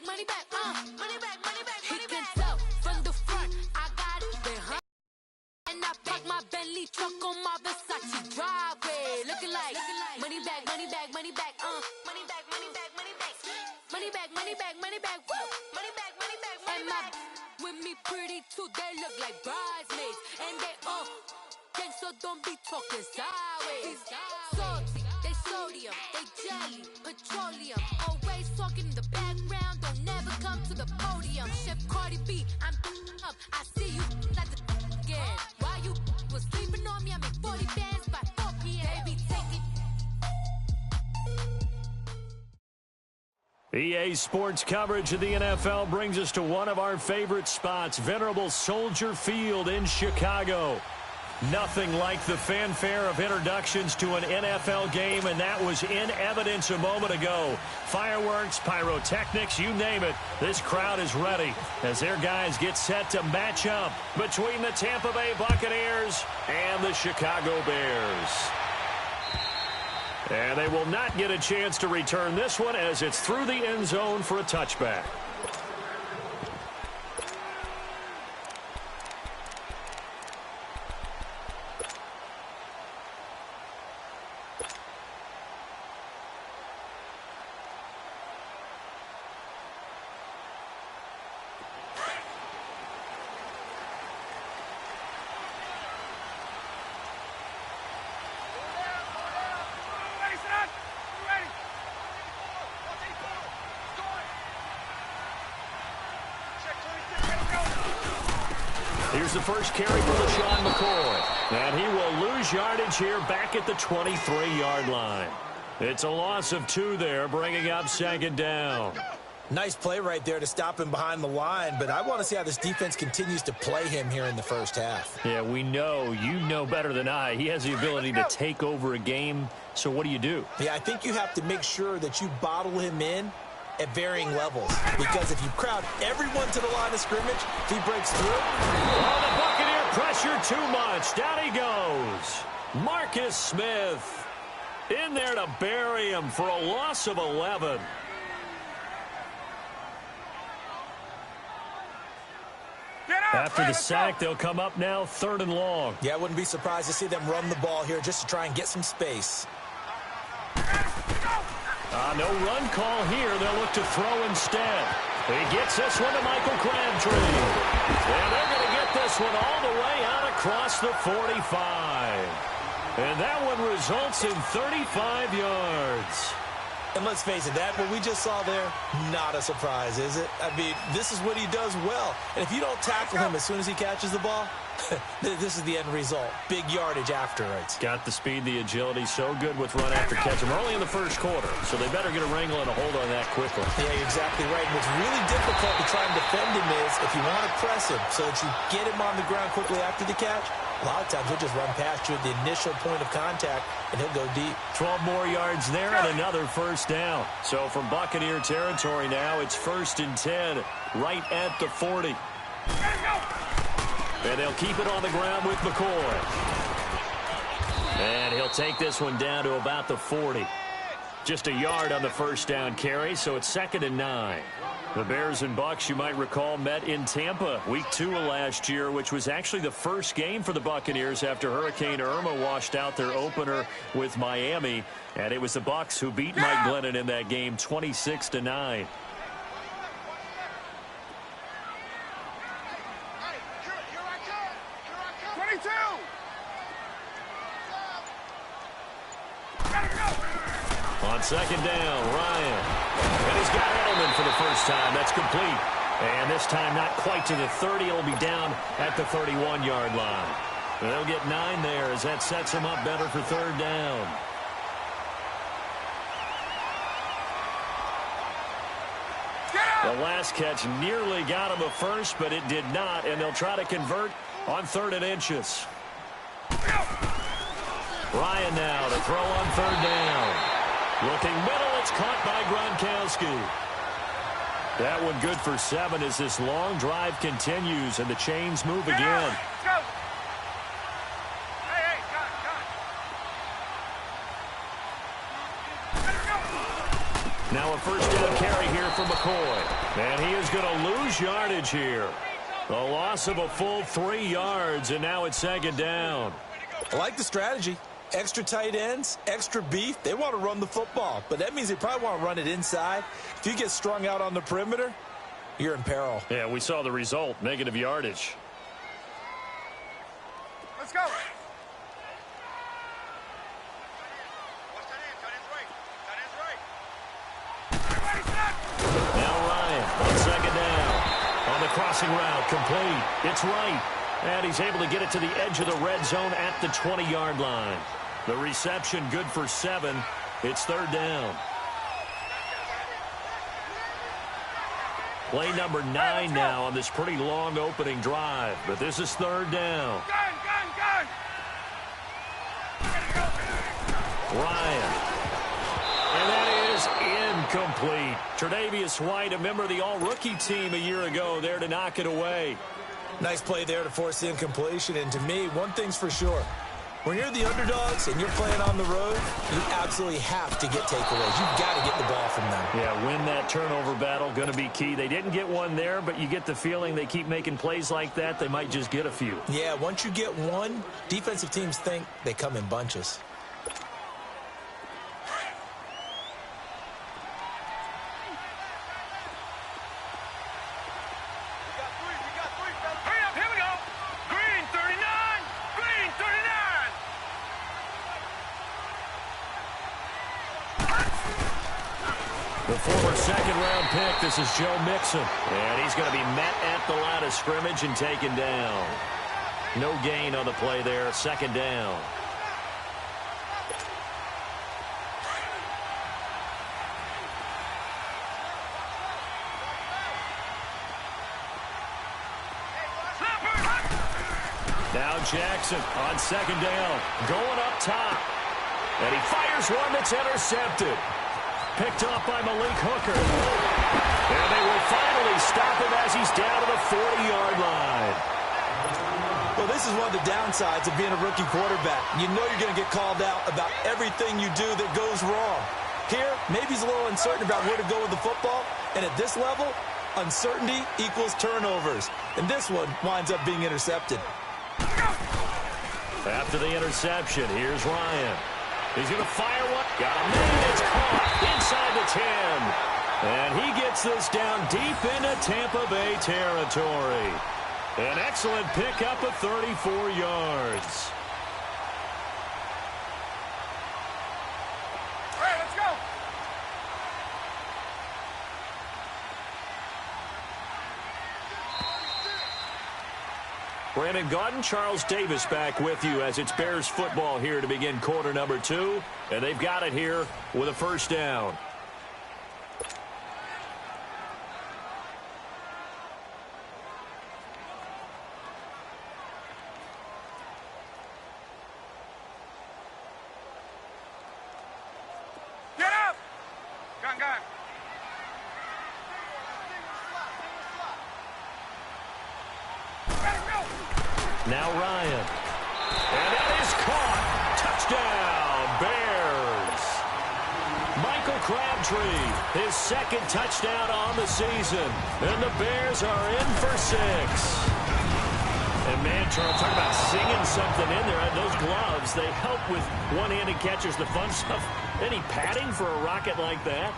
money back. He can tell from the front, I got it behind. And I park my Bentley truck on my Versace driveway. Looking like money back. Money back. Money back. Woo. And my with me pretty too, they look like bridesmaids. And they all gang, so don't be talking sideways. Salty, they sodium, they jelly, petroleum. Always talking in the background, don't never come to the podium. Chef Cardi B, I'm up, I see you like the again. While you was sleeping on me, I make 40 bands by 4 p.m. Baby, take it. EA Sports coverage of the NFL brings us to one of our favorite spots, venerable Soldier Field in Chicago. Nothing like the fanfare of introductions to an NFL game, and that was in evidence a moment ago. Fireworks, pyrotechnics, you name it. This crowd is ready as their guys get set to match up between the Tampa Bay Buccaneers and the Chicago Bears. And they will not get a chance to return this one as it's through the end zone for a touchback. Here's the first carry for LaShawn McCoy. And he will lose yardage here back at the 23-yard line. It's a loss of 2 there, bringing up second down. Nice play right there to stop him behind the line, but I want to see how this defense continues to play him here in the first half. Yeah, we know. You know better than I. He has the ability to take over a game, so what do? Yeah, I think you have to make sure that you bottle him in at varying levels, because if you crowd everyone to the line of scrimmage, if he breaks through. Oh, the Buccaneer pressure too much. Down he goes. Marcus Smith in there to bury him for a loss of 11. After the sack, they'll come up now 3rd and long. Yeah, I wouldn't be surprised to see them run the ball here just to try and get some space. No run call here. They'll look to throw instead. He gets this one to Michael Crabtree. And they're going to get this one all the way out across the 45. And that one results in 35 yards. And let's face it, that what we just saw there, not a surprise, is it? I mean, this is what he does well. And if you don't tackle him as soon as he catches the ball, this is the end result. Big yardage afterwards. Got the speed, the agility, so good with run after catch. And we're only in the first quarter, so they better get a wrangle and a hold on that quickly. Yeah, you're exactly right. And what's really difficult to try and defend him is if you want to press him so that you get him on the ground quickly after the catch, a lot of times he'll just run past you at the initial point of contact, and he'll go deep. 12 more yards there and another first down. So from Buccaneer territory now, it's 1st and 10, right at the 40. And they'll keep it on the ground with McCoy. And he'll take this one down to about the 40. Just a yard on the first down carry, so it's 2nd and 9. The Bears and Bucs, you might recall, met in Tampa week 2 of last year, which was actually the first game for the Buccaneers after Hurricane Irma washed out their opener with Miami. And it was the Bucs who beat Mike Glennon in that game 26-9. On second down, Ryan. And he's got Edelman for the first time. That's complete. And this time not quite to the 30. It'll be down at the 31-yard line. They'll get 9 there as that sets him up better for 3rd down. The last catch nearly got him a first, but it did not. And they'll try to convert on 3rd and inches. Ryan now to throw on 3rd down. Looking middle, it's caught by Gronkowski. That one good for 7 as this long drive continues and the chains move again. Now a first down carry here for McCoy. And he is going to lose yardage here. A loss of a full 3 yards, and now it's second down. I like the strategy. Extra tight ends, extra beef. They want to run the football, but that means they probably want to run it inside. If you get strung out on the perimeter, you're in peril. Yeah, we saw the result, negative yardage. Let's go. Now Ryan on second down. On the crossing route, complete. It's right. And he's able to get it to the edge of the red zone at the 20-yard line. The reception good for 7. It's third down. Play number 9 now on this pretty long opening drive. But this is third down. Gun! Ryan. And that is incomplete. Tre'Davious White, a member of the all-rookie team a year ago, there to knock it away. Nice play there to force the incompletion. And to me, one thing's for sure. When you're the underdogs and you're playing on the road, you absolutely have to get takeaways. You've got to get the ball from them. Yeah, win that turnover battle, going to be key. They didn't get one there, but you get the feeling they keep making plays like that, they might just get a few. Yeah, once you get one, defensive teams think they come in bunches. The former second-round pick, this is Joe Mixon. And he's going to be met at the line of scrimmage and taken down. No gain on the play there, second down. Now Jackson on second down, going up top. And he fires one that's intercepted. Picked off by Malik Hooker. And they will finally stop him as he's down to the 40-yard line. Well, this is one of the downsides of being a rookie quarterback. You know you're going to get called out about everything you do that goes wrong. Here, maybe he's a little uncertain about where to go with the football. And at this level, uncertainty equals turnovers. And this one winds up being intercepted. After the interception, here's Ryan. He's going to fire one. Got a man. It's caught inside the 10. And he gets this down deep into Tampa Bay territory. An excellent pickup of 34 yards. All right, let's go. Brandon Gaudin, Charles Davis back with you as it's Bears football here to begin quarter number 2. And they've got it here with a first down. Get up. Gun. Now Ryan. And that is caught. Touchdown, Bears. Michael Crabtree, his second touchdown on the season. And the Bears are in for 6. And, man, Charles, talk about singing something in there. And those gloves, they help with one-handed catches, the fun stuff. Any padding for a rocket like that?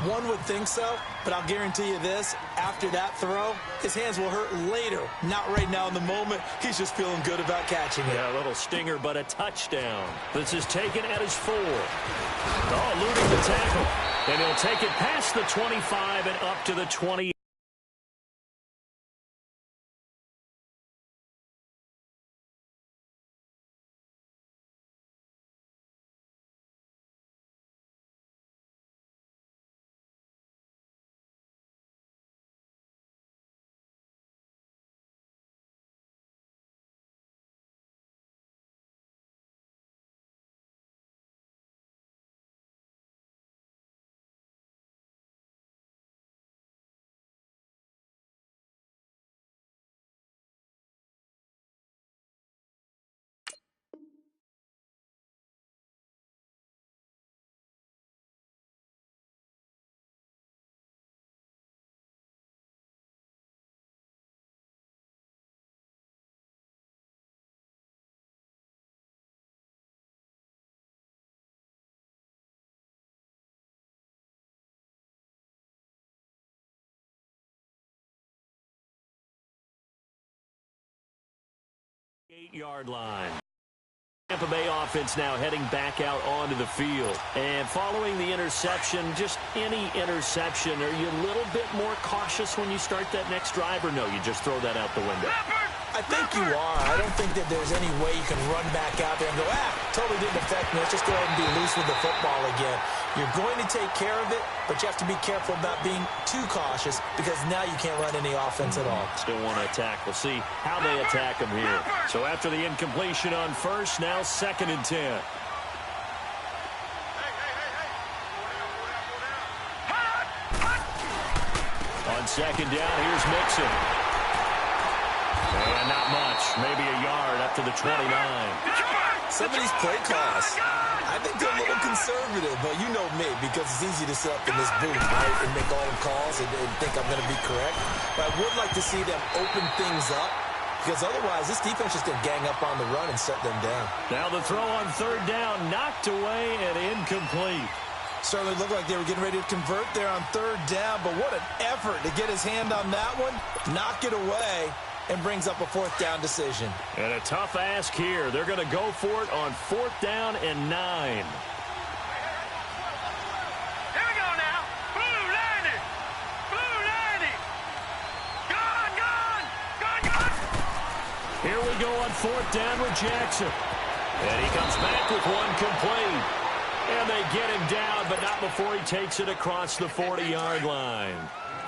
One would think so, but I'll guarantee you this, after that throw, his hands will hurt later, not right now in the moment. He's just feeling good about catching it. Yeah, a little stinger, but a touchdown. This is taken at his 4. Oh, eluding the tackle. And he'll take it past the 25 and up to the 20. 8-yard line. Tampa Bay offense now heading back out onto the field. And following the interception, just any interception, are you a little bit more cautious when you start that next drive, or no, you just throw that out the window? I think you are. I don't think that there's any way you can run back out there and go, totally didn't affect me. Let's just go ahead and be loose with the football again. You're going to take care of it, but you have to be careful about being too cautious because now you can't run any offense at all. Still want to attack. We'll see how they attack them here. So after the incompletion on first, now 2nd and 10. On 2nd down, here's Mixon. And not much, maybe a yard up to the 29. Some of these play calls, I think they're a little conservative, but you know me, because it's easy to sit up in this booth, right, and make all the calls and think I'm going to be correct. But I would like to see them open things up, because otherwise this defense is going to gang up on the run and shut them down. Now the throw on 3rd down, knocked away and incomplete. Certainly looked like they were getting ready to convert there on 3rd down, but what an effort to get his hand on that one, knock it away, and brings up a 4th down decision. And a tough ask here. They're going to go for it on 4th down and 9. Here we go now. Blue 90. Blue 90. Gone, gone. Gone, gone. Here we go on 4th down with Jackson. And he comes back with one complete. And they get him down, but not before he takes it across the 40-yard line.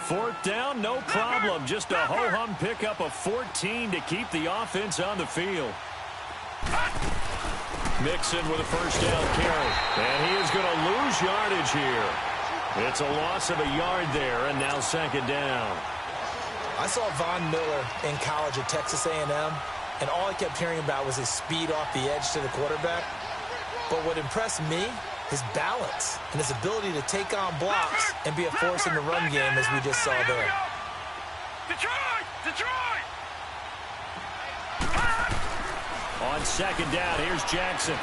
4th down, no problem. Just a ho-hum pickup of 14 to keep the offense on the field. Mixon with a 1st down carry. And he is going to lose yardage here. It's a loss of a yard there, and now 2nd down. I saw Von Miller in college at Texas A&M, and all I kept hearing about was his speed off the edge to the quarterback. But what impressed me, his balance and his ability to take on blocks and be a force in the run game, as we just saw there. Detroit! Detroit! On 2nd down, here's Jackson.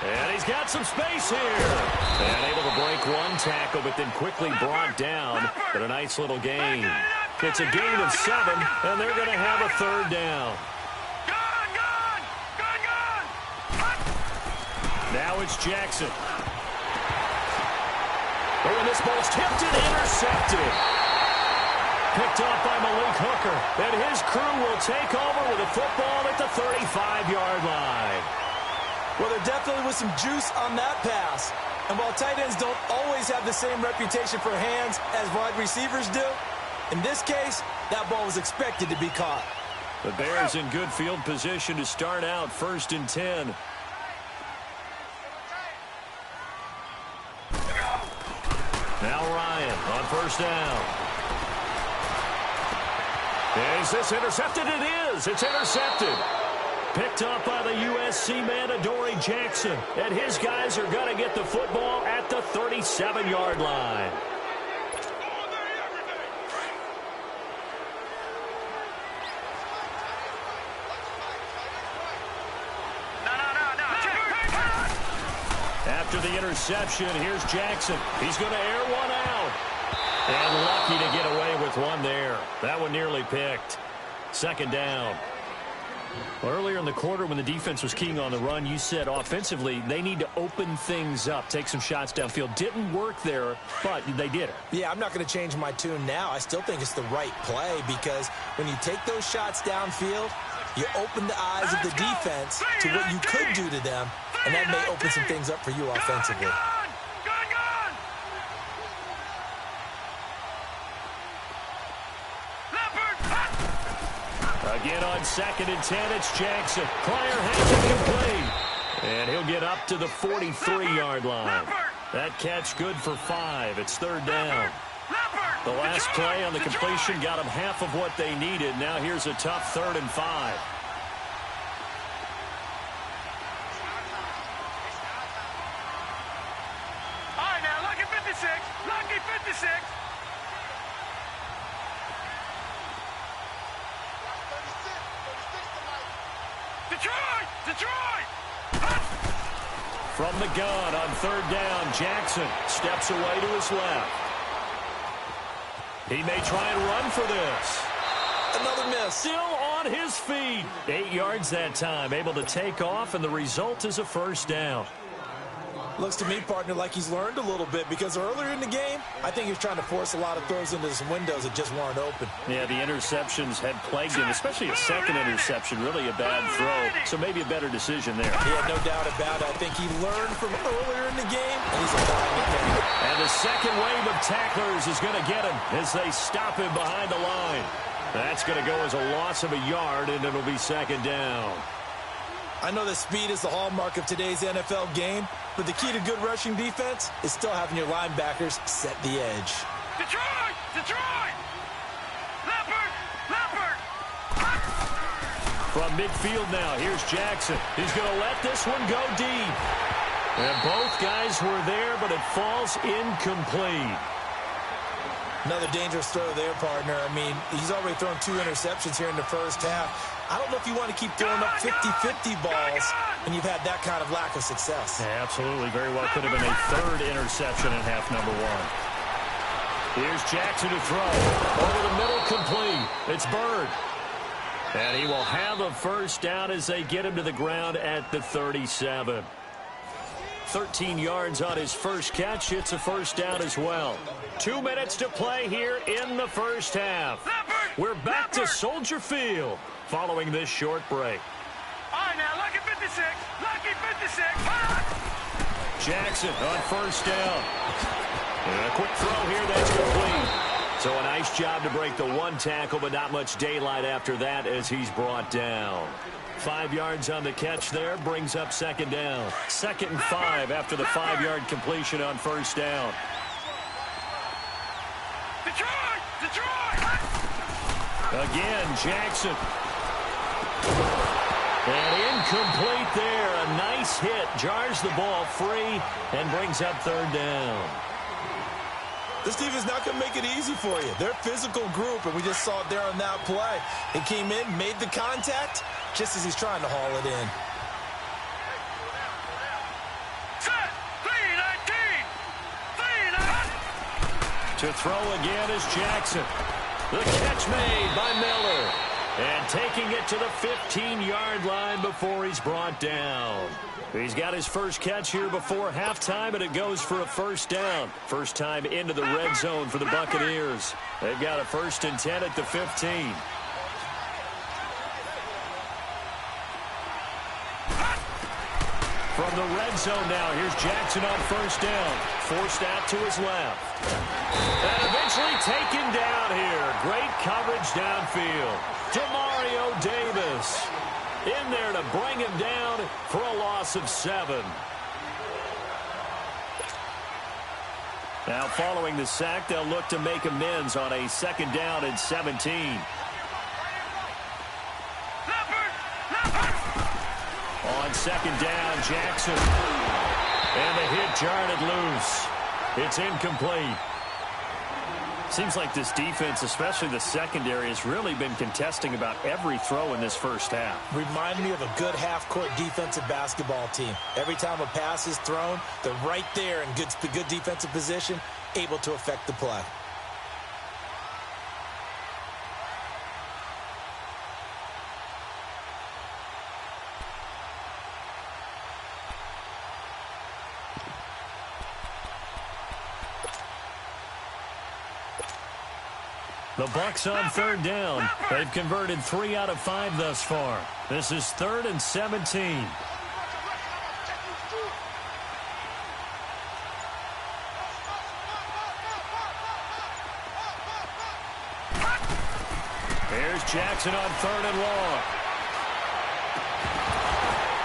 And he's got some space here. And able to break one tackle, but then quickly brought down. But a nice little gain. It's a gain of 7, and they're going to have a 3rd down. Gone, gone! Gone, gone! Now it's Jackson. Oh, and this ball's tipped and intercepted. Picked off by Malik Hooker. And his crew will take over with a football at the 35-yard line. Well, there definitely was some juice on that pass. And while tight ends don't always have the same reputation for hands as wide receivers do, in this case, that ball was expected to be caught. The Bears in good field position to start out 1st and 10. Now Ryan on 1st down. Is this intercepted? It is. It's intercepted. Picked up by the USC man, Adoree Jackson. And his guys are going to get the football at the 37-yard line. After the interception, here's Jackson. He's going to air one out. And lucky to get away with one there. That one nearly picked. 2nd down. Well, earlier in the quarter when the defense was keying on the run, you said offensively they need to open things up, take some shots downfield. Didn't work there, but they did it. Yeah, I'm not going to change my tune now. I still think it's the right play because when you take those shots downfield, you open the eyes of the defense to what you could do to them, and that may open some things up for you offensively. Again on 2nd and 10, it's Jackson. Pryor has it complete. And he'll get up to the 43-yard line. That catch good for 5. It's 3rd down. The last play on the completion got them half of what they needed. Now here's a tough 3rd and 5. All right, now, lucky 56. Lucky 56. Detroit! Detroit! From the gun on 3rd down, Jackson steps away to his left. He may try and run for this. Another miss. Still on his feet. 8 yards that time, able to take off, and the result is a first down. Looks to me, partner, like he's learned a little bit, because earlier in the game, I think he was trying to force a lot of throws into some windows that just weren't open. Yeah, the interceptions had plagued him, especially a second interception, really a bad throw. So maybe a better decision there. Yeah, no doubt about it. I think he learned from earlier in the game, and he's applying it now. And the second wave of tacklers is going to get him as they stop him behind the line. That's going to go as a loss of a yard, and it'll be second down. I know that speed is the hallmark of today's NFL game, but the key to good rushing defense is still having your linebackers set the edge. Detroit! Detroit! Leopard! Leopard! From midfield now, here's Jackson. He's going to let this one go deep. And both guys were there, but it falls incomplete. Another dangerous throw there, partner. I mean, he's already thrown 2 interceptions here in the first half. I don't know if you want to keep throwing up 50-50 balls when you've had that kind of lack of success. Yeah, absolutely. Very well could have been a third interception in half number 1. Here's Jackson to throw. Over the middle, complete. It's Bird. And he will have a first down as they get him to the ground at the 37. 13 yards on his first catch. It's a first down as well. 2 minutes to play here in the first half. We're back to Soldier Field following this short break. All right, now, lucky 56. Lucky 56. Jackson on first down. And a quick throw here that's complete. So a nice job to break the 1 tackle, but not much daylight after that as he's brought down. 5 yards on the catch there, brings up second down. 2nd and 5 after the 5-yard completion on first down. Detroit! Detroit! Again, Jackson. And incomplete there. A nice hit. Jars the ball free and brings up third down. This team is not going to make it easy for you. They're a physical group, and we just saw it there on that play. He came in, made the contact, just as he's trying to haul it in. Set! 3-19! 3-19! To throw again is Jackson. The catch made by Miller. And taking it to the 15-yard line before he's brought down. He's got his first catch here before halftime, and it goes for a first down. First time into the red zone for the Buccaneers. They've got a 1st and 10 at the 15. From the red zone now, here's Jackson on first down. Forced out to his left. And eventually taken down here. Great coverage downfield. Demario Davis in there to bring him down for a loss of 7. Now following the sack, they'll look to make amends on a 2nd down and 17. On 2nd down, Jackson. And the hit jarred it loose. It's incomplete. Seems like this defense, especially the secondary, has really been contesting about every throw in this first half. Remind me of a good half-court defensive basketball team. Every time a pass is thrown, they're right there in good defensive position, able to affect the play. The Bucs on 3rd down. They've converted 3 out of 5 thus far. This is 3rd and 17. Here's Jackson on 3rd and long.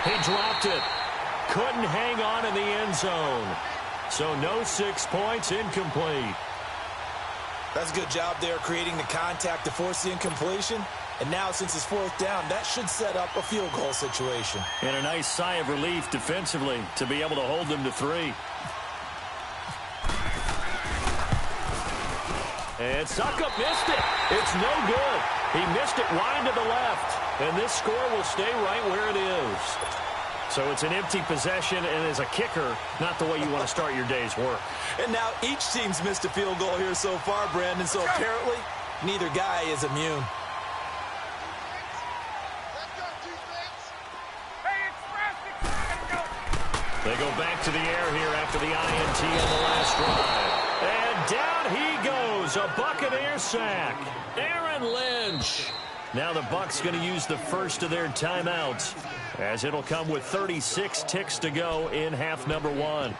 He dropped it. Couldn't hang on in the end zone. So no 6 points, incomplete. That's a good job there creating the contact to force the incompletion. And now, since it's 4th down, that should set up a field goal situation. And a nice sigh of relief defensively to be able to hold them to 3. And Suckup missed it. It's no good. He missed it wide to the left. And this score will stay right where it is. So it's an empty possession, and as a kicker, not the way you want to start your day's work. And now each team's missed a field goal here so far, Brandon, so apparently neither guy is immune. They go back to the air here after the INT on the last drive. And down he goes, a Buccaneer sack. Aaron Lynch. Now the Bucs going to use the first of their timeouts, as it'll come with 36 ticks to go in half number 1.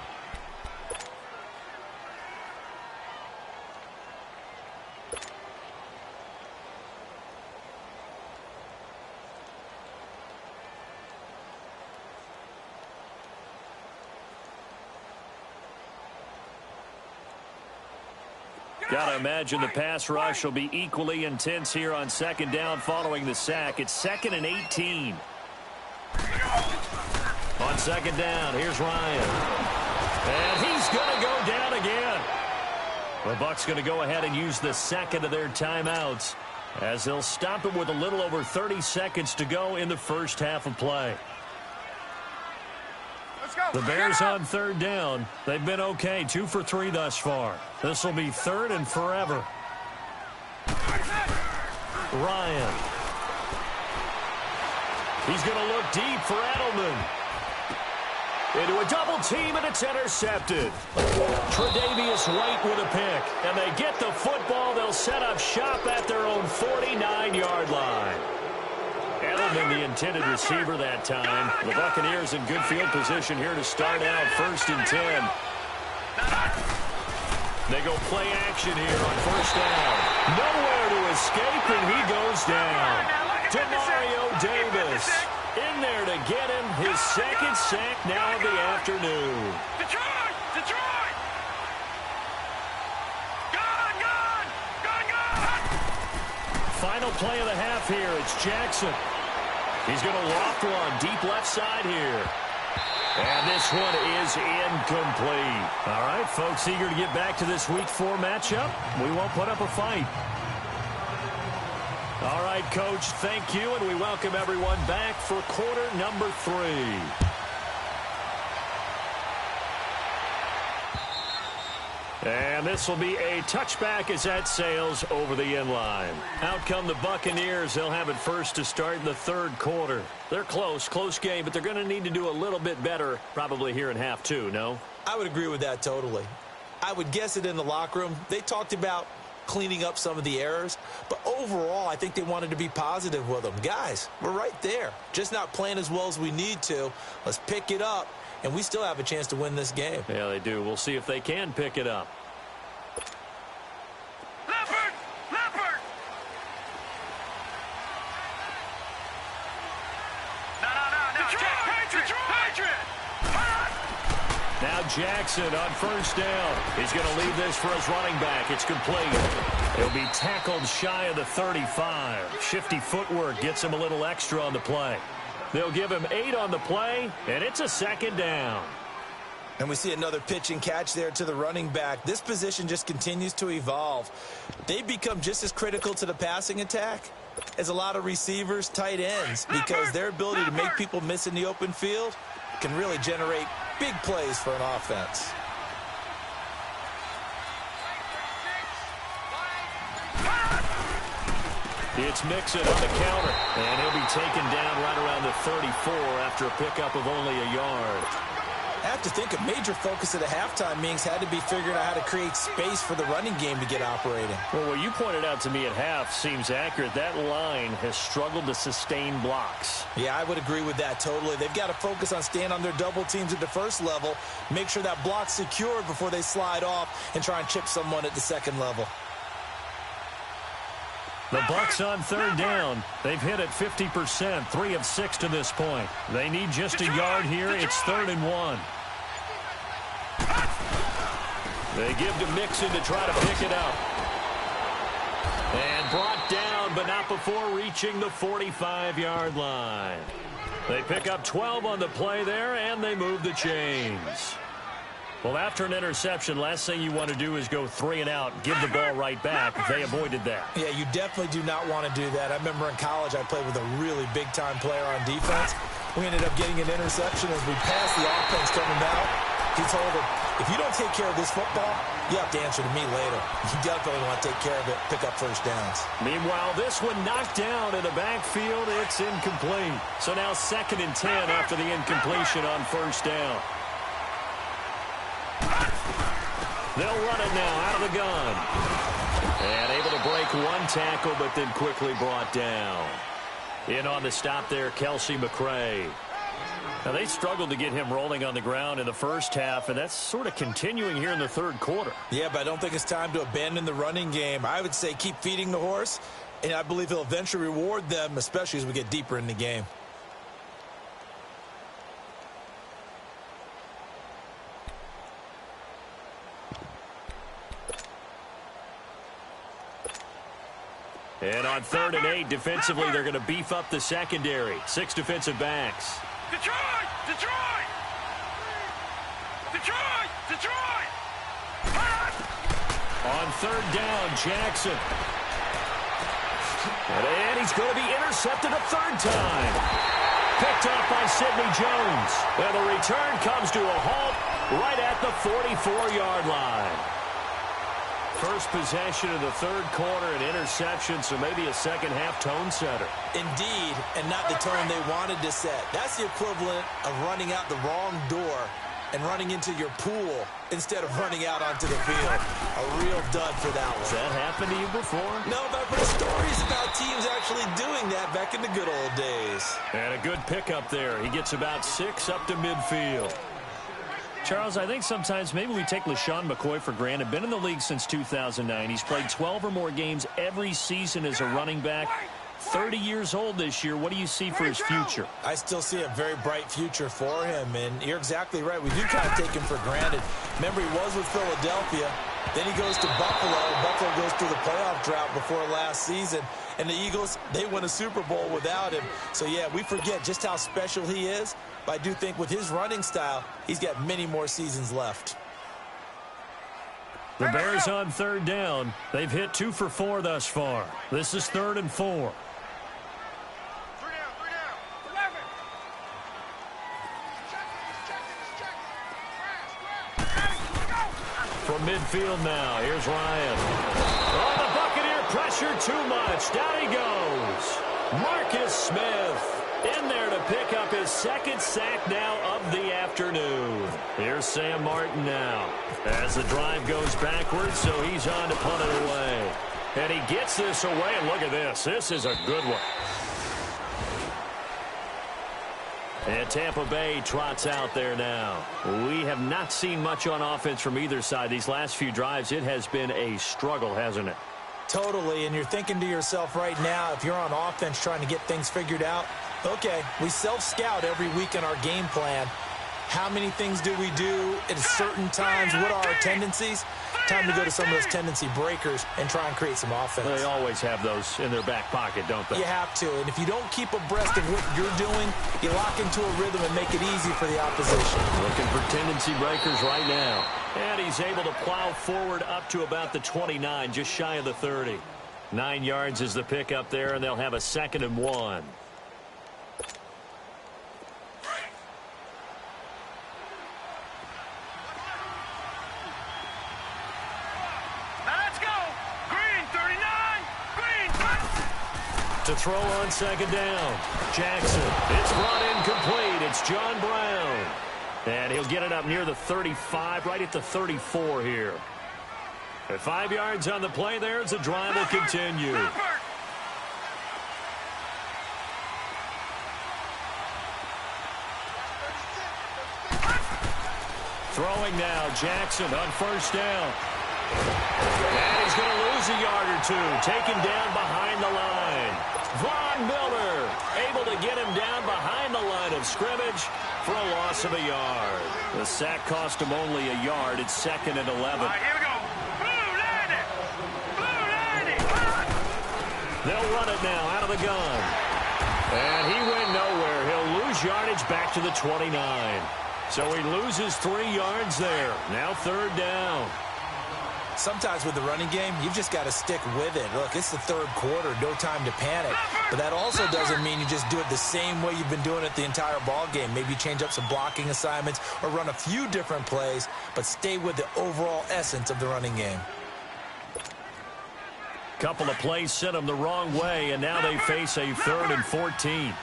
Got to imagine the pass rush will be equally intense here on second down following the sack. It's 2nd and 18. On second down, here's Ryan. And he's going to go down again. The Bucs going to go ahead and use the second of their timeouts, as they'll stop it with a little over 30 seconds to go in the first half of play. The Bears on third down. They've been okay, 2 for 3 thus far. This will be 3rd and forever. Ryan. He's going to look deep for Edelman. Into a double team, and it's intercepted. Tre'Davious White with a pick, and they get the football. They'll set up shop at their own 49-yard line. Edelman, the intended receiver that time. The Buccaneers in good field position here to start out 1st and 10. They go play action here on 1st down. Nowhere to escape, and he goes down. Demario Davis in there to get him his 2nd sack now of the afternoon. Detroit! Detroit! Gone! Gone! Gone! Gone! Final play of the half here. It's Jackson. He's going to loft one deep left side here. And this one is incomplete. All right, folks, eager to get back to this Week 4 matchup. We won't put up a fight. All right, Coach, thank you, and we welcome everyone back for quarter number 3. And this will be a touchback as that sails over the end line. Out come the Buccaneers. They'll have it first to start in the 3rd quarter. They're close game, but they're going to need to do a little bit better probably here in half 2, no? I would agree with that totally. I would guess it in the locker room. They talked about cleaning up some of the errors, but overall, I think they wanted to be positive with them. Guys, we're right there. Just not playing as well as we need to. Let's pick it up, and we still have a chance to win this game. Yeah, they do. We'll see if they can pick it up. Leopard! Leopard! No. Detroit! Patriot! Now Jackson on 1st down. He's going to leave this for his running back. It's complete. He'll be tackled shy of the 35. Shifty footwork gets him a little extra on the play. They'll give him 8 on the play, and it's a 2nd down. And we see another pitch and catch there to the running back. This position just continues to evolve. They've become just as critical to the passing attack as a lot of receivers, tight ends, because their ability to make people miss in the open field can really generate big plays for an offense. It's Mixon on the counter, and he'll be taken down right around the 34 after a pickup of only a yard. I have to think a major focus at the halftime meetings had to be figuring out how to create space for the running game to get operating. Well, what you pointed out to me at half seems accurate. That line has struggled to sustain blocks. Yeah, I would agree with that totally. They've got to focus on staying on their double teams at the first level, make sure that block's secured before they slide off and try and chip someone at the second level. The Bucs on 3rd down. They've hit it 50%, 3 of 6 to this point. They need just a yard here. It's 3rd and 1. They give to Mixon to try to pick it up. And brought down, but not before reaching the 45-yard line. They pick up 12 on the play there, and they move the chains. Well, after an interception, last thing you want to do is go 3 and out, give the ball right back. They avoided that. Yeah, you definitely do not want to do that. I remember in college I played with a really big-time player on defense. We ended up getting an interception as we passed the offense coming out. He told him, if you don't take care of this football, you have to answer to me later. You definitely want to take care of it, pick up first downs. Meanwhile, this one knocked down in the backfield. It's incomplete. So now 2nd and 10 after the incompletion on 1st down. They'll run it now out of the gun. And able to break one tackle, but then quickly brought down. In on the stop there, Kelsey McRae. Now, they struggled to get him rolling on the ground in the first half, and that's sort of continuing here in the third quarter. Yeah, but I don't think it's time to abandon the running game. I would say keep feeding the horse, and I believe he'll eventually reward them, especially as we get deeper in the game. And on 3rd and 8, defensively, they're going to beef up the secondary. 6 defensive backs. Detroit! Detroit! Detroit! Detroit! On 3rd down, Jackson. And he's going to be intercepted a 3rd time. Picked up by Sidney Jones. And the return comes to a halt right at the 44-yard line. First possession of the 3rd quarter, an interception, so maybe a second-half tone setter. Indeed, and not the tone they wanted to set. That's the equivalent of running out the wrong door and running into your pool instead of running out onto the field. A real dud for that one. Has that happened to you before? No, but I've heard stories about teams actually doing that back in the good old days. And a good pickup there. He gets about 6 up to midfield. Charles, I think sometimes maybe we take LaShawn McCoy for granted. Been in the league since 2009. He's played 12 or more games every season as a running back. 30 years old this year. What do you see for his future? I still see a very bright future for him, and you're exactly right. We do kind of take him for granted. Remember, he was with Philadelphia. Then he goes to Buffalo. Buffalo goes through the playoff drought before last season. And the Eagles, they won a Super Bowl without him. So, yeah, we forget just how special he is. But I do think with his running style, he's got many more seasons left. The Bears on 3rd down. They've hit 2 for 4 thus far. This is 3rd and 4. From midfield now, here's Ryan. Oh, the Buccaneer pressure too much. Down he goes. Marcus Smith in there to pick up his 2nd sack now of the afternoon. Here's Sam Martin now. As the drive goes backwards, so he's on to punt it away. And he gets this away, and look at this. This is a good one. And Tampa Bay trots out there now. We have not seen much on offense from either side. These last few drives, it has been a struggle, hasn't it? Totally, and you're thinking to yourself right now, if you're on offense trying to get things figured out, okay, we self-scout every week in our game plan. How many things do we do at certain times? What are our tendencies? Time to go to some of those tendency breakers and try and create some offense. They always have those in their back pocket, don't they? You have to, and if you don't keep abreast of what you're doing, you lock into a rhythm and make it easy for the opposition. Looking for tendency breakers right now. And he's able to plow forward up to about the 29, just shy of the 30. 9 yards is the pickup there, and they'll have a 2nd and 1. To throw on 2nd down. Jackson. It's brought in complete. It's John Brown. And he'll get it up near the 35, right at the 34 here. At 5 yards on the play there as the drive will continue. Throwing now. Jackson on 1st down. And he's going to lose a yard or two. Taken down behind the line. Von Miller able to get him down behind the line of scrimmage for a loss of a yard. The sack cost him only a yard. It's 2nd and 11. All right, here we go. Blue landing. Blue landing. They'll run it now out of the gun. And he went nowhere. He'll lose yardage back to the 29. So he loses 3 yards there. Now 3rd down. Sometimes with the running game, you've just got to stick with it. Look, it's the 3rd quarter, no time to panic. But that also doesn't mean you just do it the same way you've been doing it the entire ball game. Maybe change up some blocking assignments or run a few different plays, but stay with the overall essence of the running game. Couple of plays sent them the wrong way, and now they face a 3rd and 14.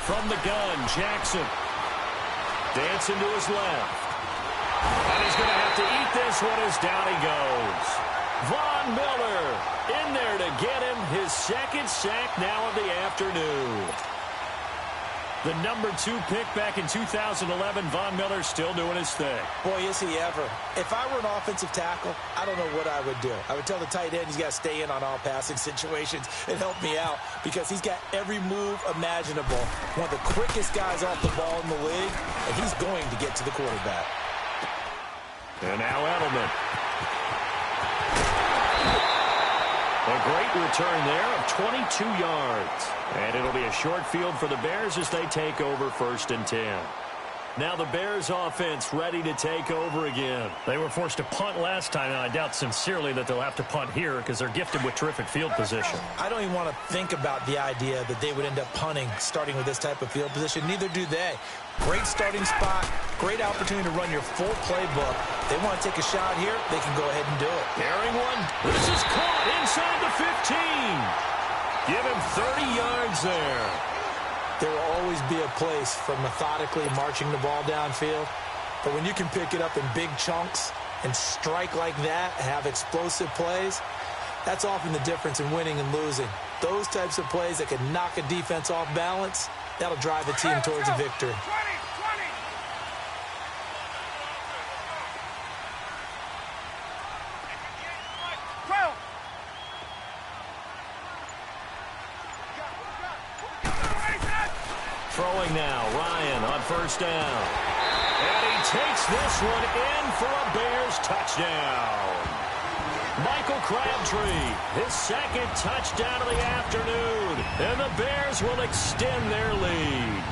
From the gun, Jackson. Dancing to his left. And he's going to have to eat this one as down he goes. Von Miller in there to get him his second sack now of the afternoon. The number 2 pick back in 2011, Von Miller still doing his thing. Boy, is he ever. If I were an offensive tackle, I don't know what I would do. I would tell the tight end he's got to stay in on all passing situations and help me out because he's got every move imaginable. One of the quickest guys off the ball in the league, and he's going to get to the quarterback. And now Edelman. A great return there of 22 yards. And it'll be a short field for the Bears as they take over 1st and 10. Now the Bears offense ready to take over again. They were forced to punt last time, and I doubt sincerely that they'll have to punt here because they're gifted with terrific field position. I don't even want to think about the idea that they would end up punting starting with this type of field position. Neither do they. Great starting spot, great opportunity to run your full playbook. They want to take a shot here, they can go ahead and do it. Carrying one. This is caught inside the 15. Give him 30 yards there. There will always be a place for methodically marching the ball downfield. But when you can pick it up in big chunks and strike like that, have explosive plays, that's often the difference in winning and losing. Those types of plays that can knock a defense off balance, that'll drive a team towards a victory. Throwing now, Ryan on 1st down. And he takes this one in for a Bears touchdown. Michael Crabtree, his second touchdown of the afternoon. And the Bears will extend their lead.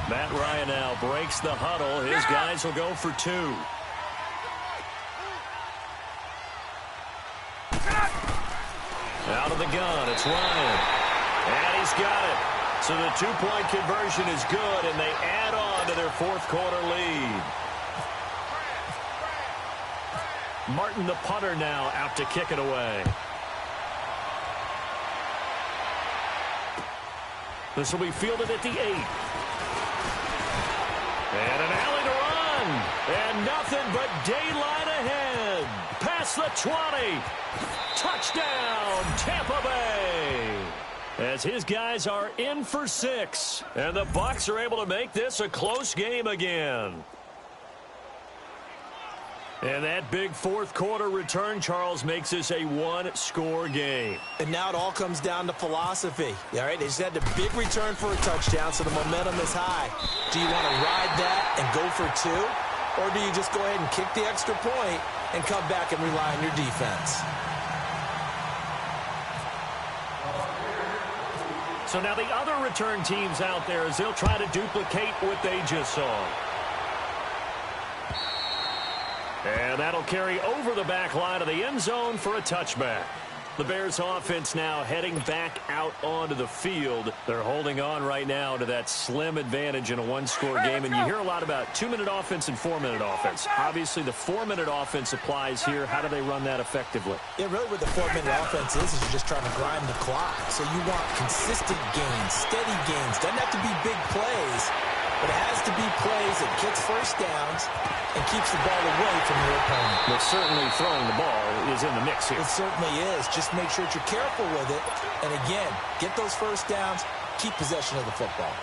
Matt Ryan now breaks the huddle. His guys will go for 2. Out of the gun, it's Ryan. And he's got it. So the 2-point conversion is good, and they add on to their 4th quarter lead. Martin, the punter, now out to kick it away. This will be fielded at the 8. And an alley to run. And nothing but daylight ahead. Past the 20. Touchdown, Tampa Bay. As his guys are in for 6. And the Bucs are able to make this a close game again. And that big 4th quarter return, Charles, makes this a 1-score game. And now it all comes down to philosophy. All right, they just had a big return for a touchdown, so the momentum is high. Do you want to ride that and go for 2? Or do you just go ahead and kick the extra point and come back and rely on your defense? So now the other return teams out there as they'll try to duplicate what they just saw. And that'll carry over the back line of the end zone for a touchback. The Bears offense now heading back out onto the field. They're holding on right now to that slim advantage in a 1-score game. And you hear a lot about 2-minute offense and 4-minute offense. Obviously, the 4-minute offense applies here. How do they run that effectively? Yeah, really what the 4-minute offense is you're just trying to grind the clock. So you want consistent gains, steady gains. Doesn't have to be big plays, but it has to be plays that gets first downs and keeps the ball away from your opponent. But certainly throwing the ball is in the mix here. It certainly is. Just make sure that you're careful with it. And again, get those first downs, keep possession of the football.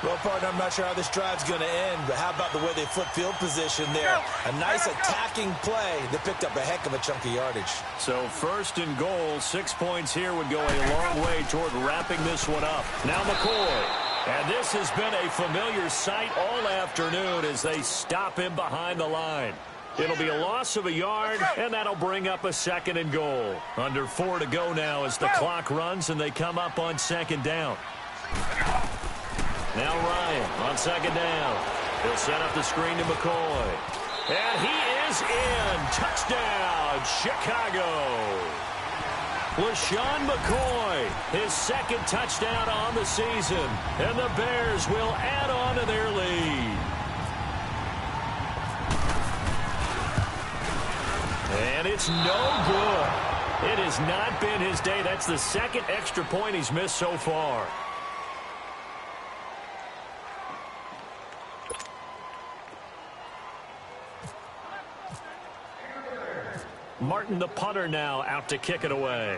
Well, partner, I'm not sure how this drive's going to end, but how about the way they flip field position there? A nice attacking play that picked up a heck of a chunk of yardage. So 1st and goal, 6 points here would go a long way toward wrapping this one up. Now McCoy. And this has been a familiar sight all afternoon as they stop him behind the line. It'll be a loss of a yard, and that'll bring up a 2nd and goal. Under 4 to go now as the clock runs, and they come up on 2nd down. Now Ryan on 2nd down. He'll set up the screen to McCoy. And he is in. Touchdown, Chicago. LaShawn McCoy, his 2nd touchdown on the season. And the Bears will add on to their lead. And it's no good. It has not been his day. That's the second extra point he's missed so far. Martin, the punter, now out to kick it away.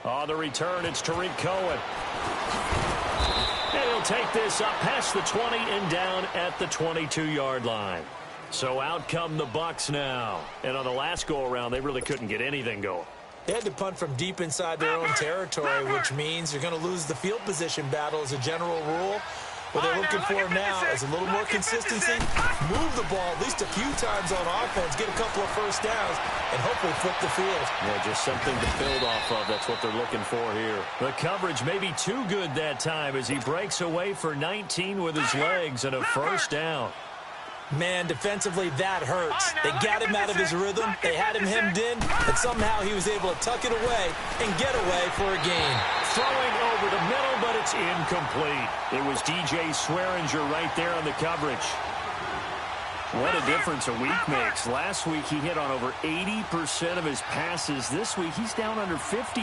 On the return, it's Tariq Cohen. And he'll take this up past the 20 and down at the 22-yard line. So out come the Bucs now. And on the last go-around, they really couldn't get anything going. They had to punt from deep inside their own territory, which means you're going to lose the field position battle as a general rule. What they're looking for now is a little more consistency, move the ball at least a few times on offense, get a couple of first downs, and hopefully flip the field. Yeah, just something to build off of. That's what they're looking for here. The coverage may be too good that time as he breaks away for 19 with his legs and a first down. Man, defensively, that hurts. They got him out of his rhythm. They had him hemmed in, and somehow he was able to tuck it away and get away for a gain. Throwing over the middle, but it's incomplete. It was DJ Swearinger right there on the coverage. What a difference a week makes. Last week, he hit on over 80% of his passes. This week, he's down under 50%.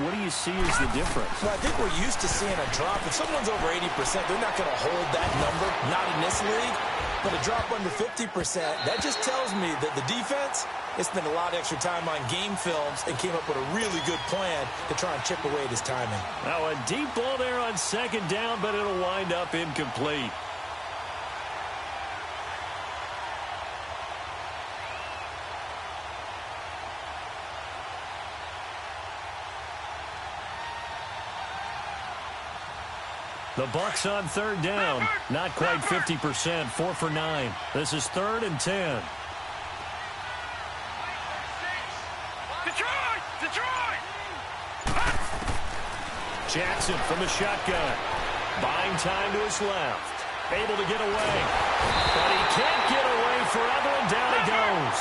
What do you see as the difference? Well, I think we're used to seeing a drop. If someone's over 80%, they're not going to hold that number, not in this league. But a drop under 50%, that just tells me that the defense has spent a lot of extra time on game films and came up with a really good plan to try and chip away at his timing. Now, a deep ball there on second down, but it'll wind up incomplete. The Bucs on third down. Not quite 50%. 4 for 9. This is 3rd and 10. Detroit! Jackson from the shotgun. Buying time to his left. Able to get away. But he can't get away forever, and down he goes.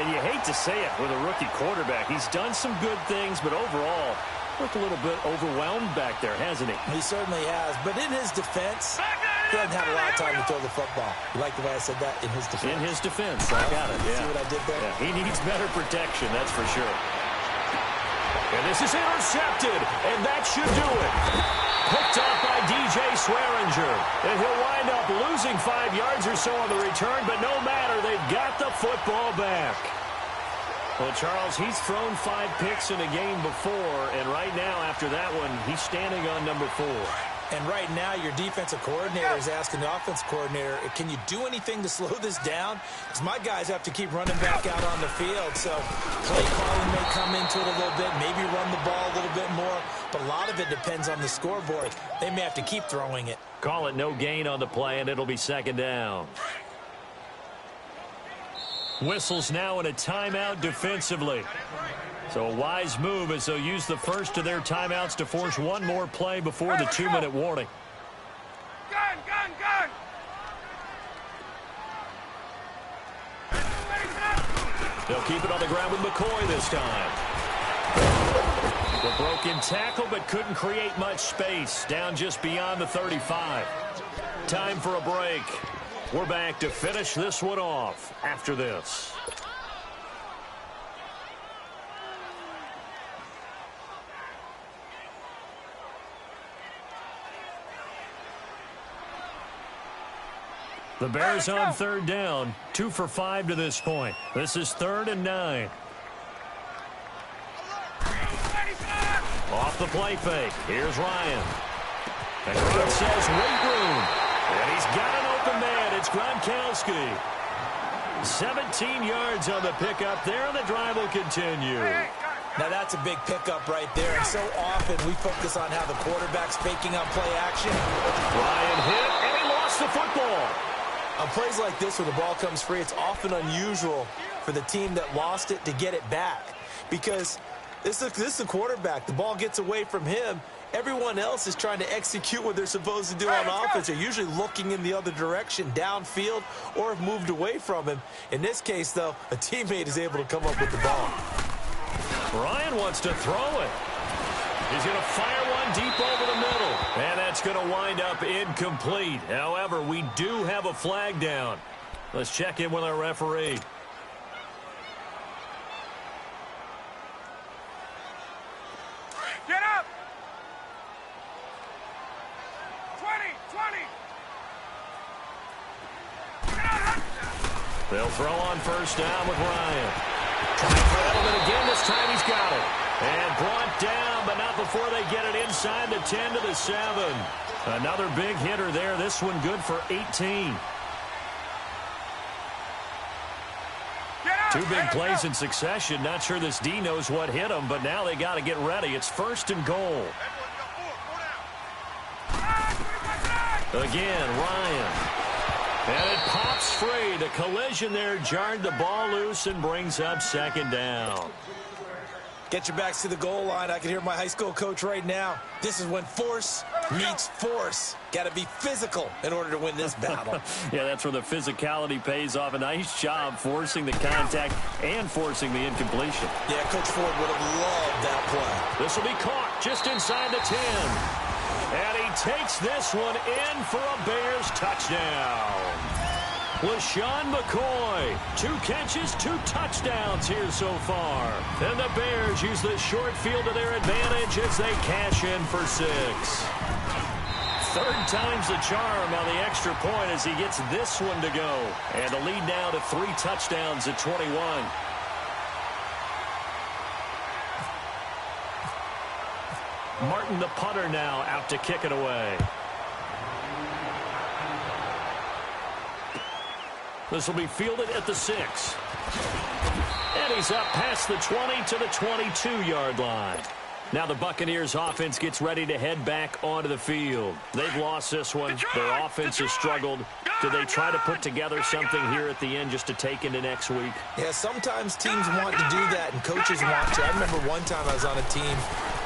And you hate to say it with a rookie quarterback. He's done some good things, but overall, looked a little bit overwhelmed back there, hasn't he? He certainly has. But in his defense, he doesn't have a lot of time to throw the football. You like the way I said that? In his defense. In his defense. I got it. Yeah. See what I did there? Yeah. He needs better protection, that's for sure. And this is intercepted, and that should do it. Picked up by DJ Swearinger. And he'll wind up losing 5 yards or so on the return, but no matter, they've got the football back. Well, Charles, he's thrown 5 picks in a game before, and right now, after that one, he's standing on number 4. And right now, your defensive coordinator is asking the offense coordinator, can you do anything to slow this down? Because my guys have to keep running back out on the field. So play calling may come into it a little bit, maybe run the ball a little bit more. But a lot of it depends on the scoreboard. They may have to keep throwing it. Call it no gain on the play, and it'll be 2nd down. Whistles now in a timeout defensively. So a wise move as they'll use the first of their timeouts to force one more play before the 2-minute warning. Gun! They'll keep it on the ground with McCoy this time. The broken tackle, but couldn't create much space. Down just beyond the 35. Time for a break. We're back to finish this one off after this. The Bears on 3rd down, 2 for 5 to this point. This is 3rd and 9. Off the play fake. Here's Ryan. And Gronk says wait room. And he's got an open man. It's Gronkowski. 17 yards on the pickup there, and the drive will continue. Now that's a big pickup right there. And so often we focus on how the quarterback's faking out play action. Ryan hit, and he lost the football. On plays like this where the ball comes free, it's often unusual for the team that lost it to get it back. Because this is a quarterback. The ball gets away from him. Everyone else is trying to execute what they're supposed to do on offense. They're usually looking in the other direction, downfield, or have moved away from him. In this case, though, a teammate is able to come up with the ball. Ryan wants to throw it. He's going to fire one deep over the middle. And that's going to wind up incomplete. However, we do have a flag down. Let's check in with our referee. Get up! 20! They'll throw on first down with Ryan. Trying for Edelman again. This time he's got it. And brought down, but not before they get it inside the 10 to the 7. Another big hitter there. This one good for 18. Two big plays in succession. Not sure this D knows what hit him, but now they got to get ready. It's first and goal. Again, Ryan. And it pops free. The collision there jarred the ball loose and brings up second down. Get your backs to the goal line. I can hear my high school coach right now. This is when force meets force. Got to be physical in order to win this battle. Yeah, that's where the physicality pays off. A nice job forcing the contact and forcing the incompletion. Yeah, Coach Ford would have loved that play. This will be caught just inside the 10. And he takes this one in for a Bears touchdown. LaShawn McCoy, 2 catches, 2 touchdowns here so far. And the Bears use the short field to their advantage as they cash in for 6. Third time's the charm on the extra point as he gets this one to go. And the lead now to 3 touchdowns at 21. Martin, the punter, now out to kick it away. This will be fielded at the 6. And he's up past the 20 to the 22-yard line. Now the Buccaneers offense gets ready to head back onto the field. They've lost this one. Their offense has struggled. Do they try to put together something here at the end just to take into next week? Yeah, sometimes teams want to do that and coaches want to. I remember one time I was on a team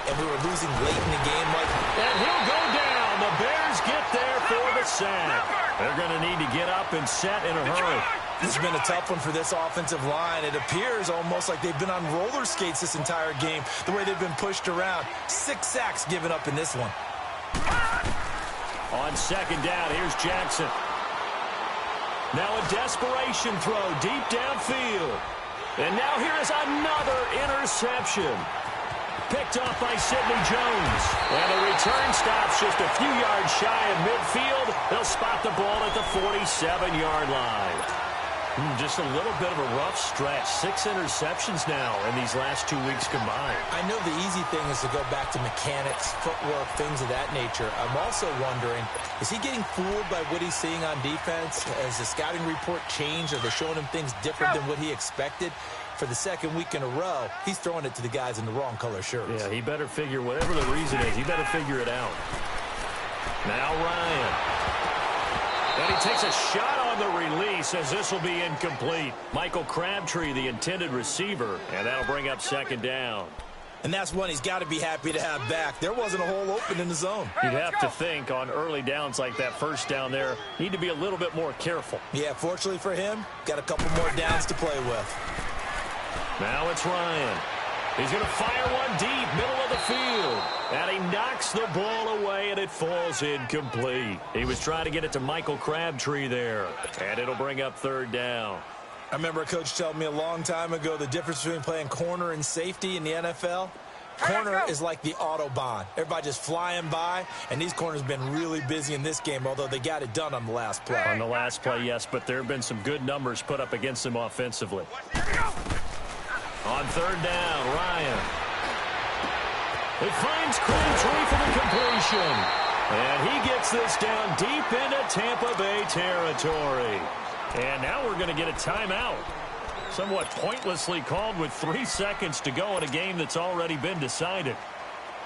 and we were losing late in the game. And he'll go down. The Bears get there for the sack. They're going to need to get up and set in a hurry. This has been a tough one for this offensive line. It appears almost like they've been on roller skates this entire game, the way they've been pushed around. 6 sacks given up in this one. On second down, here's Jackson. Now a desperation throw deep downfield. And now here is another interception. Picked off by Sidney Jones. And the return stops just a few yards shy of midfield. They'll spot the ball at the 47-yard line. Just a little bit of a rough stretch. 6 interceptions now in these last 2 weeks combined. I know the easy thing is to go back to mechanics, footwork, things of that nature. I'm also wondering, is he getting fooled by what he's seeing on defense? Has the scouting report changed? Are they showing him things different than what he expected? For the second week in a row, he's throwing it to the guys in the wrong color shirts. Yeah, he better figure, whatever the reason is, he better figure it out. Now Ryan. And he takes a shot on the release as this will be incomplete. Michael Crabtree, the intended receiver, and that'll bring up second down. And that's one he's got to be happy to have back. There wasn't a hole open in the zone. You'd have to think on early downs like that first down there, need to be a little bit more careful. Yeah, fortunately for him, got a couple more downs to play with. Now it's Ryan. He's going to fire one deep, middle of the field. And he knocks the ball away, and it falls incomplete. He was trying to get it to Michael Crabtree there. And it'll bring up third down. I remember a coach telling me a long time ago the difference between playing corner and safety in the NFL. Corner is like the Autobahn. Everybody just flying by, and these corners have been really busy in this game, although they got it done on the last play. On the last play, yes, but there have been some good numbers put up against them offensively. On third down, Ryan. It finds Crabtree for the completion. And he gets this down deep into Tampa Bay territory. And now we're going to get a timeout. Somewhat pointlessly called with 3 seconds to go in a game that's already been decided.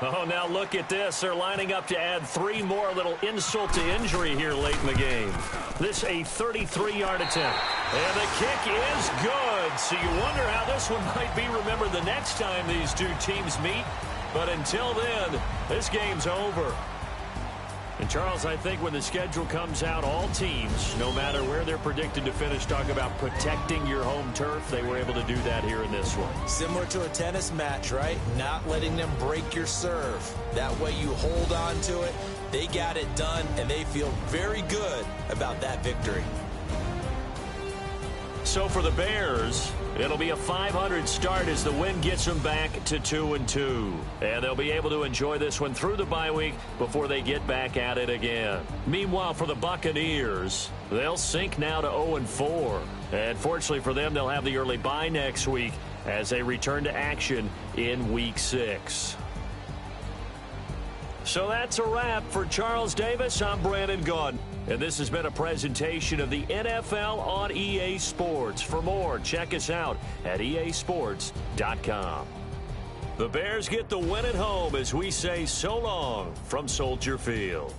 Oh, now look at this. They're lining up to add 3 more, a little insult to injury here late in the game. This a 33-yard attempt. And the kick is good. So you wonder how this one might be remembered the next time these two teams meet. But until then, this game's over. And, Charles, I think when the schedule comes out, all teams, no matter where they're predicted to finish, talk about protecting your home turf. They were able to do that here in this one. Similar to a tennis match, right? Not letting them break your serve. That way you hold on to it. They got it done, and they feel very good about that victory. So for the Bears, it'll be a .500 start as the win gets them back to 2-2. And they'll be able to enjoy this one through the bye week before they get back at it again. Meanwhile, for the Buccaneers, they'll sink now to 0-4. And fortunately for them, they'll have the early bye next week as they return to action in Week 6. So that's a wrap. For Charles Davis, I'm Brandon Gaudin. And this has been a presentation of the NFL on EA Sports. For more, check us out at easports.com. The Bears get the win at home as we say so long from Soldier Field.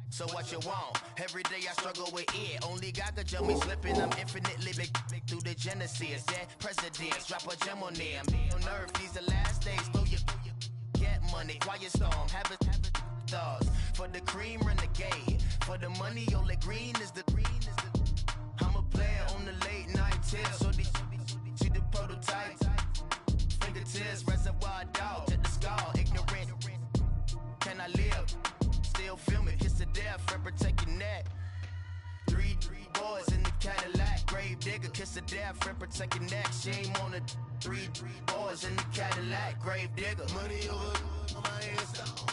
So what you want? Every day I struggle with it. Only God could jump me slipping. I'm infinitely big through the Genesis. Dead presidents, drop a gem on them. On earth, these the last days. Throw your get money. Quiet storm, have it stars. For the cream, renegade. For the money, only green is the I'm a player on the late night tips. So these see the prototype. Fingertips, reservoir dog. Check the skull, ignorant. Can I live? Still film it, kiss to death, friend protect your neck. Three boys in the Cadillac, grave digger, kiss to death, friend protect your neck. Shame on the three boys in the Cadillac, grave digger. Money over on my hairstyle.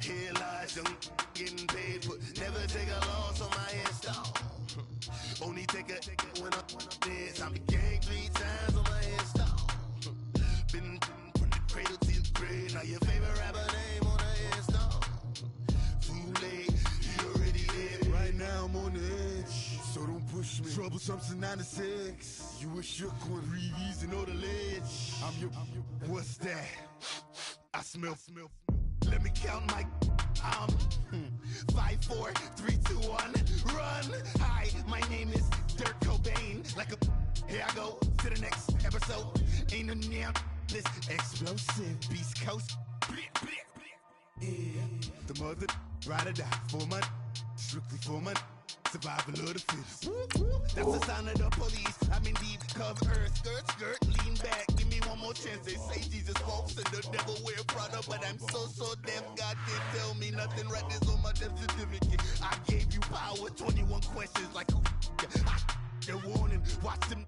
Here lies young, getting paid, but never take a loss on my hairstyle. Only take a when I'm dead. I'm gang 3 times on my hairstyle. Been from the cradle to the grave. Now your favorite rapper name on the hairstyle. You already did. Right now I'm on the edge, so don't push me. Troublesome to 9 to 6. You a shook one, Reeves and all the ledge. I'm your. What's that? I smell. Let me count my. 5, 4, 3, 2, 1, run. Hi, my name is Dirk Cobain. Like a. Here I go to the next episode. Ain't no damn this explosive Beast Coast. Yeah. The mother ride or die for my strictly for my survival of the fittest. That's the sign of the police. I'm in deep cover earth, skirt, lean back. Give me one more chance. They say Jesus walks and the devil wear Prada, but I'm so deaf. God didn't tell me nothing. Right this on my death certificate. I gave you power. 21 questions like who? The warning. Watch them